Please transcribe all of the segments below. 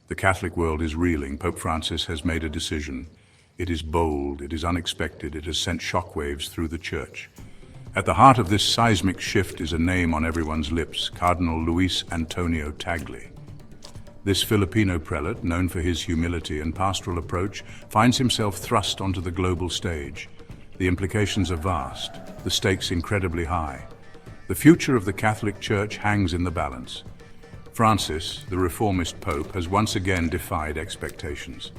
The Catholic world is reeling. Pope Francis has made a decision. It is bold, it is unexpected, it has sent shockwaves through the Church. At the heart of this seismic shift is a name on everyone's lips, Cardinal Luis Antonio Tagle. This Filipino prelate, known for his humility and pastoral approach, finds himself thrust onto the global stage. The implications are vast, the stakes incredibly high. The future of the Catholic Church hangs in the balance. Francis, the reformist pope, has once again defied expectations.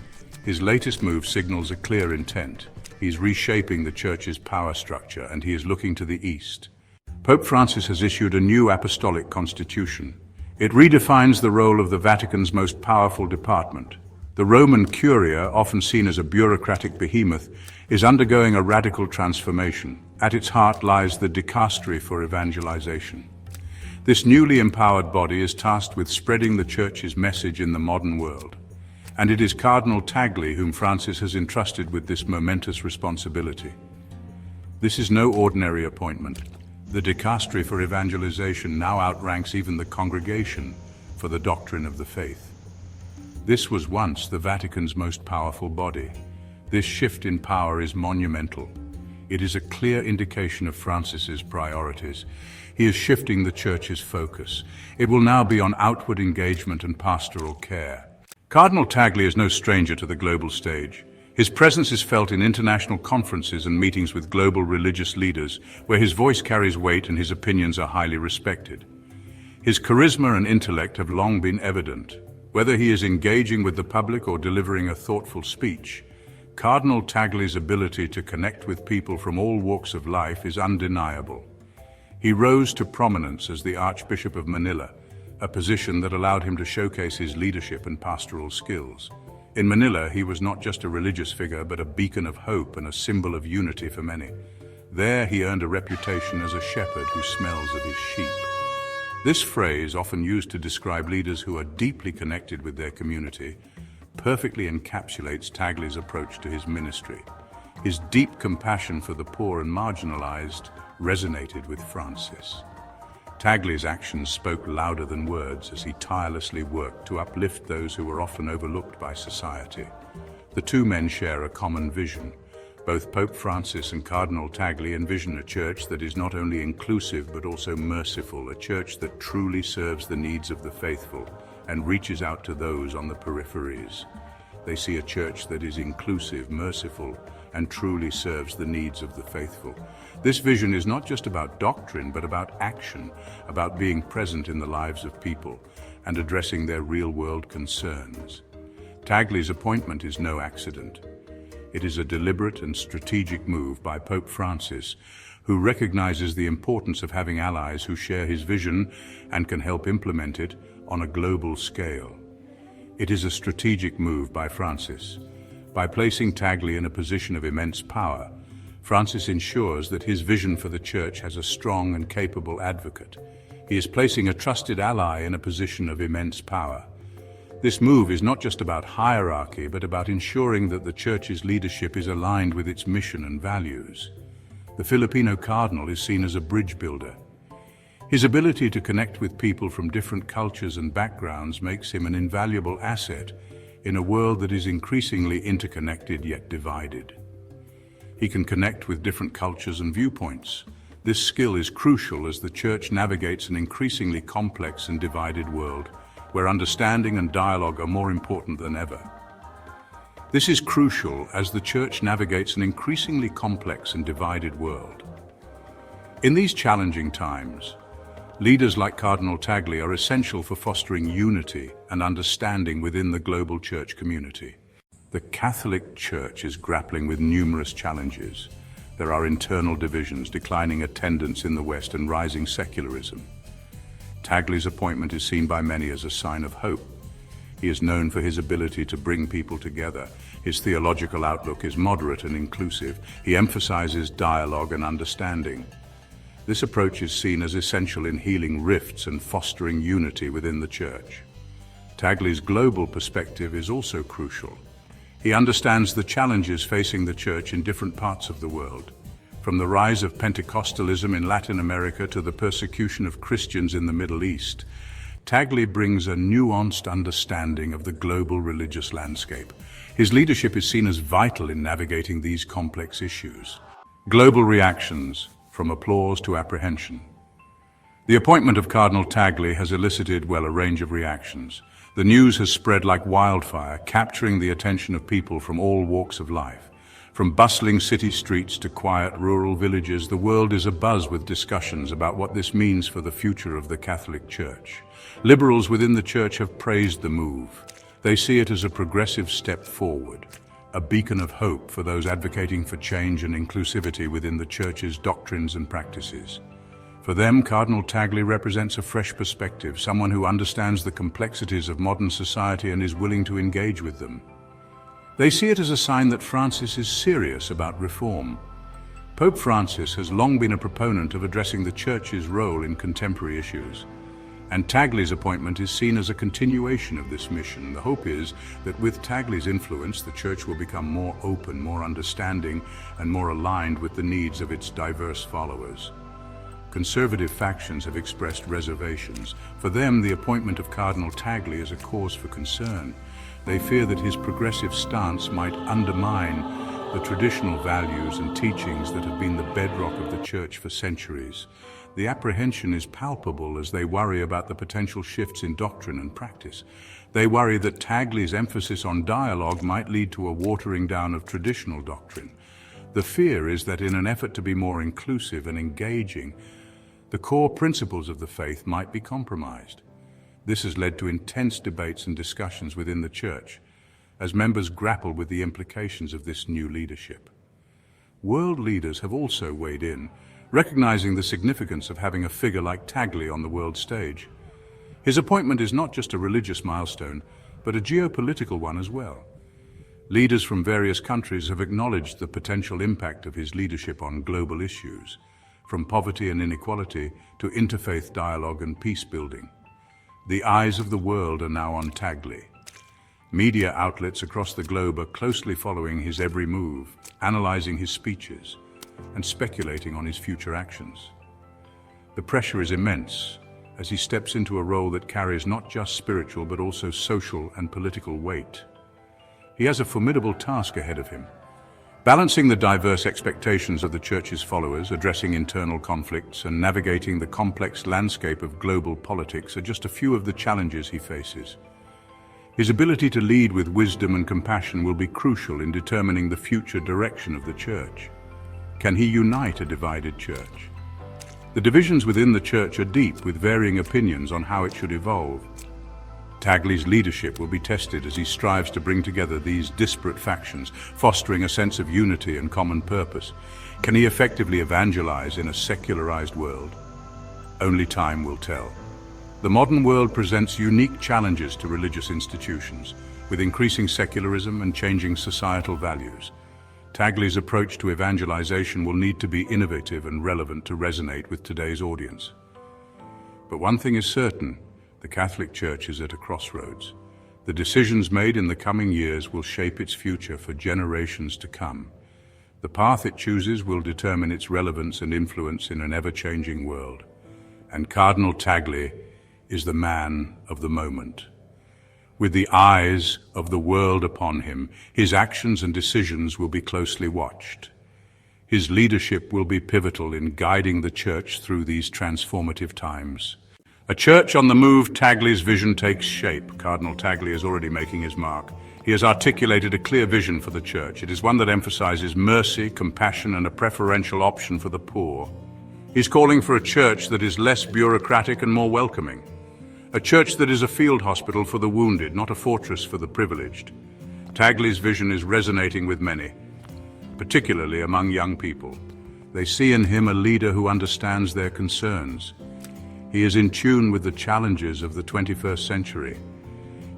His latest move signals a clear intent. He's reshaping the Church's power structure, and he is looking to the East. Pope Francis has issued a new apostolic constitution. It redefines the role of the Vatican's most powerful department. The Roman Curia, often seen as a bureaucratic behemoth, is undergoing a radical transformation. At its heart lies the dicastery for evangelization. This newly empowered body is tasked with spreading the Church's message in the modern world. And it is Cardinal Tagle whom Francis has entrusted with this momentous responsibility. This is no ordinary appointment. The dicastery for evangelization now outranks even the congregation for the doctrine of the faith. This was once the Vatican's most powerful body. This shift in power is monumental. It is a clear indication of Francis's priorities. He is shifting the Church's focus. It will now be on outward engagement and pastoral care. Cardinal Tagle is no stranger to the global stage. His presence is felt in international conferences and meetings with global religious leaders, where his voice carries weight and his opinions are highly respected. His charisma and intellect have long been evident. Whether he is engaging with the public or delivering a thoughtful speech, Cardinal Tagle's ability to connect with people from all walks of life is undeniable. He rose to prominence as the Archbishop of Manila, a position that allowed him to showcase his leadership and pastoral skills. In Manila, he was not just a religious figure, but a beacon of hope and a symbol of unity for many. There, he earned a reputation as a shepherd who smells of his sheep. This phrase, often used to describe leaders who are deeply connected with their community, perfectly encapsulates Tagle's approach to his ministry. His deep compassion for the poor and marginalized resonated with Francis. Tagle's actions spoke louder than words as he tirelessly worked to uplift those who were often overlooked by society. The two men share a common vision. Both Pope Francis and Cardinal Tagle envision a church that is not only inclusive but also merciful, a church that truly serves the needs of the faithful and reaches out to those on the peripheries. They see a church that is inclusive, merciful, and truly serves the needs of the faithful. This vision is not just about doctrine, but about action, about being present in the lives of people and addressing their real-world concerns. Tagle's appointment is no accident. It is a deliberate and strategic move by Pope Francis, who recognizes the importance of having allies who share his vision and can help implement it on a global scale. It is a strategic move by Francis. By placing Tagle in a position of immense power, Francis ensures that his vision for the Church has a strong and capable advocate. He is placing a trusted ally in a position of immense power. This move is not just about hierarchy, but about ensuring that the Church's leadership is aligned with its mission and values. The Filipino cardinal is seen as a bridge builder. His ability to connect with people from different cultures and backgrounds makes him an invaluable asset in a world that is increasingly interconnected yet divided. He can connect with different cultures and viewpoints. This skill is crucial as the Church navigates an increasingly complex and divided world, where understanding and dialogue are more important than ever. This is crucial as the Church navigates an increasingly complex and divided world. In these challenging times, leaders like Cardinal Tagle are essential for fostering unity and understanding within the global Church community. The Catholic Church is grappling with numerous challenges. There are internal divisions, declining attendance in the West, and rising secularism. Tagle's appointment is seen by many as a sign of hope. He is known for his ability to bring people together. His theological outlook is moderate and inclusive. He emphasizes dialogue and understanding. This approach is seen as essential in healing rifts and fostering unity within the Church. Tagle's global perspective is also crucial. He understands the challenges facing the Church in different parts of the world. From the rise of Pentecostalism in Latin America to the persecution of Christians in the Middle East, Tagle brings a nuanced understanding of the global religious landscape. His leadership is seen as vital in navigating these complex issues. Global reactions, from applause to apprehension. The appointment of Cardinal Tagle has elicited, well, a range of reactions. The news has spread like wildfire, capturing the attention of people from all walks of life. From bustling city streets to quiet rural villages, the world is abuzz with discussions about what this means for the future of the Catholic Church. Liberals within the Church have praised the move. They see it as a progressive step forward, a beacon of hope for those advocating for change and inclusivity within the Church's doctrines and practices. For them, Cardinal Tagle represents a fresh perspective, someone who understands the complexities of modern society and is willing to engage with them. They see it as a sign that Francis is serious about reform. Pope Francis has long been a proponent of addressing the Church's role in contemporary issues, and Tagle's appointment is seen as a continuation of this mission. The hope is that with Tagle's influence, the Church will become more open, more understanding, and more aligned with the needs of its diverse followers. Conservative factions have expressed reservations. For them, the appointment of Cardinal Tagle is a cause for concern. They fear that his progressive stance might undermine the traditional values and teachings that have been the bedrock of the Church for centuries. The apprehension is palpable as they worry about the potential shifts in doctrine and practice. They worry that Tagle's emphasis on dialogue might lead to a watering down of traditional doctrine. The fear is that in an effort to be more inclusive and engaging, the core principles of the faith might be compromised. This has led to intense debates and discussions within the Church, as members grapple with the implications of this new leadership. World leaders have also weighed in, recognizing the significance of having a figure like Tagle on the world stage. His appointment is not just a religious milestone, but a geopolitical one as well. Leaders from various countries have acknowledged the potential impact of his leadership on global issues, from poverty and inequality to interfaith dialogue and peace building. The eyes of the world are now on Tagle. Media outlets across the globe are closely following his every move, analyzing his speeches, and speculating on his future actions. The pressure is immense as he steps into a role that carries not just spiritual but also social and political weight. He has a formidable task ahead of him. Balancing the diverse expectations of the Church's followers, addressing internal conflicts, and navigating the complex landscape of global politics are just a few of the challenges he faces. His ability to lead with wisdom and compassion will be crucial in determining the future direction of the Church. Can he unite a divided Church? The divisions within the Church are deep, with varying opinions on how it should evolve. Tagle's leadership will be tested as he strives to bring together these disparate factions, fostering a sense of unity and common purpose. Can he effectively evangelize in a secularized world? Only time will tell. The modern world presents unique challenges to religious institutions, with increasing secularism and changing societal values. Tagle's approach to evangelization will need to be innovative and relevant to resonate with today's audience. But one thing is certain: the Catholic Church is at a crossroads. The decisions made in the coming years will shape its future for generations to come. The path it chooses will determine its relevance and influence in an ever-changing world. And Cardinal Tagle is the man of the moment. With the eyes of the world upon him, his actions and decisions will be closely watched. His leadership will be pivotal in guiding the Church through these transformative times. A Church on the move, Tagle's vision takes shape. Cardinal Tagle is already making his mark. He has articulated a clear vision for the Church. It is one that emphasizes mercy, compassion, and a preferential option for the poor. He's calling for a Church that is less bureaucratic and more welcoming. A Church that is a field hospital for the wounded, not a fortress for the privileged. Tagle's vision is resonating with many, particularly among young people. They see in him a leader who understands their concerns. He is in tune with the challenges of the 21st century.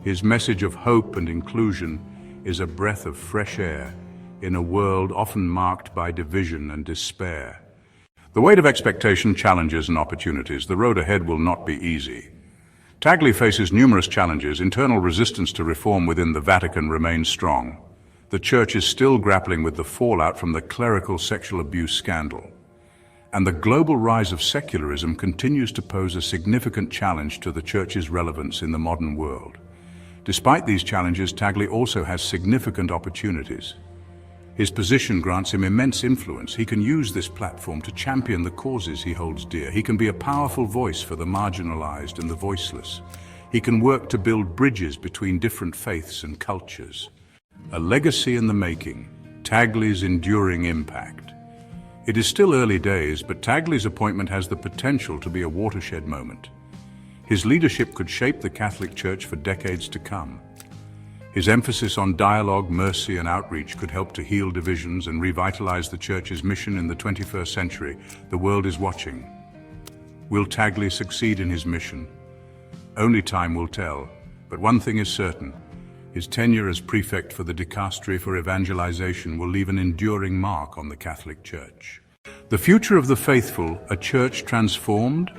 His message of hope and inclusion is a breath of fresh air in a world often marked by division and despair. The weight of expectation, challenges, and opportunities. The road ahead will not be easy. Tagle faces numerous challenges. Internal resistance to reform within the Vatican remains strong. The Church is still grappling with the fallout from the clerical sexual abuse scandal. And the global rise of secularism continues to pose a significant challenge to the Church's relevance in the modern world. Despite these challenges, Tagle also has significant opportunities. His position grants him immense influence. He can use this platform to champion the causes he holds dear. He can be a powerful voice for the marginalized and the voiceless. He can work to build bridges between different faiths and cultures. A legacy in the making, Tagle's enduring impact. It is still early days, but Tagle's appointment has the potential to be a watershed moment. His leadership could shape the Catholic Church for decades to come. His emphasis on dialogue, mercy, and outreach could help to heal divisions and revitalize the Church's mission in the 21st century. The world is watching. Will Tagle succeed in his mission? Only time will tell, but one thing is certain. His tenure as prefect for the Dicastery for Evangelization will leave an enduring mark on the Catholic Church. The future of the faithful, a church transformed?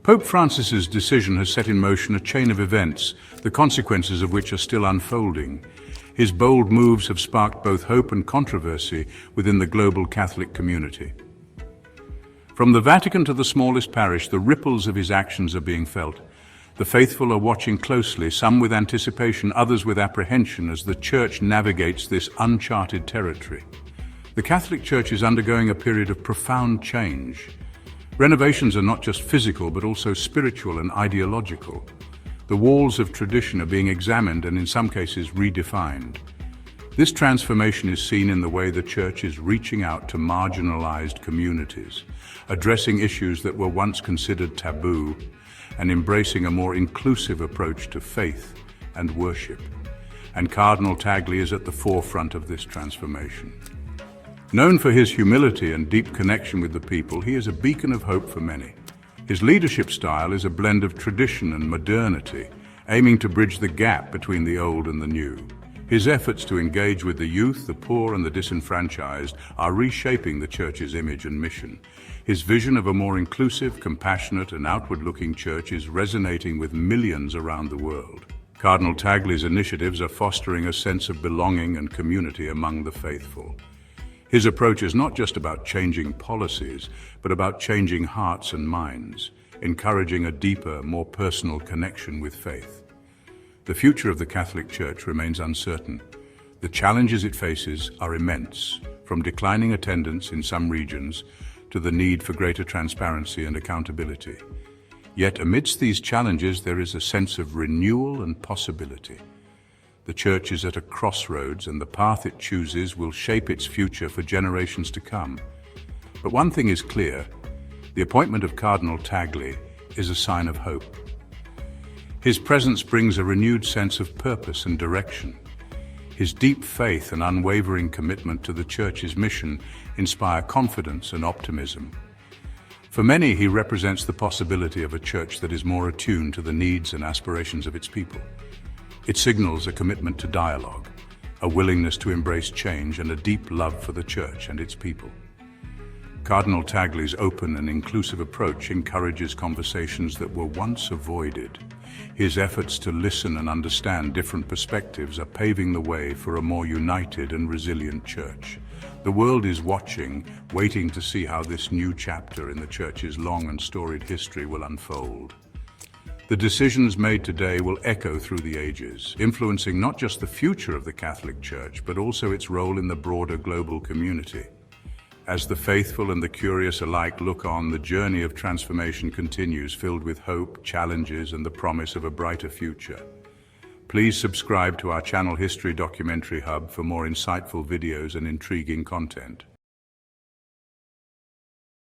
Pope Francis's decision has set in motion a chain of events, the consequences of which are still unfolding. His bold moves have sparked both hope and controversy within the global Catholic community. From the Vatican to the smallest parish, the ripples of his actions are being felt. The faithful are watching closely, some with anticipation, others with apprehension, as the Church navigates this uncharted territory. The Catholic Church is undergoing a period of profound change. Renovations are not just physical, but also spiritual and ideological. The walls of tradition are being examined and in some cases redefined. This transformation is seen in the way the Church is reaching out to marginalized communities, addressing issues that were once considered taboo, and embracing a more inclusive approach to faith and worship. And Cardinal Tagle is at the forefront of this transformation. Known for his humility and deep connection with the people, he is a beacon of hope for many. His leadership style is a blend of tradition and modernity, aiming to bridge the gap between the old and the new. His efforts to engage with the youth, the poor, and the disenfranchised are reshaping the Church's image and mission. His vision of a more inclusive, compassionate, and outward-looking Church is resonating with millions around the world. Cardinal Tagle's initiatives are fostering a sense of belonging and community among the faithful. His approach is not just about changing policies, but about changing hearts and minds, encouraging a deeper, more personal connection with faith. The future of the Catholic Church remains uncertain. The challenges it faces are immense, from declining attendance in some regions to the need for greater transparency and accountability. Yet amidst these challenges, there is a sense of renewal and possibility. The Church is at a crossroads, and the path it chooses will shape its future for generations to come. But one thing is clear: the appointment of Cardinal Tagle is a sign of hope. His presence brings a renewed sense of purpose and direction. His deep faith and unwavering commitment to the Church's mission inspire confidence and optimism. For many, he represents the possibility of a Church that is more attuned to the needs and aspirations of its people. It signals a commitment to dialogue, a willingness to embrace change, and a deep love for the Church and its people. Cardinal Tagle's open and inclusive approach encourages conversations that were once avoided. His efforts to listen and understand different perspectives are paving the way for a more united and resilient Church. The world is watching, waiting to see how this new chapter in the Church's long and storied history will unfold. The decisions made today will echo through the ages, influencing not just the future of the Catholic Church, but also its role in the broader global community. As the faithful and the curious alike look on, the journey of transformation continues, filled with hope, challenges, and the promise of a brighter future. Please subscribe to our channel History Documentary Hub for more insightful videos and intriguing content.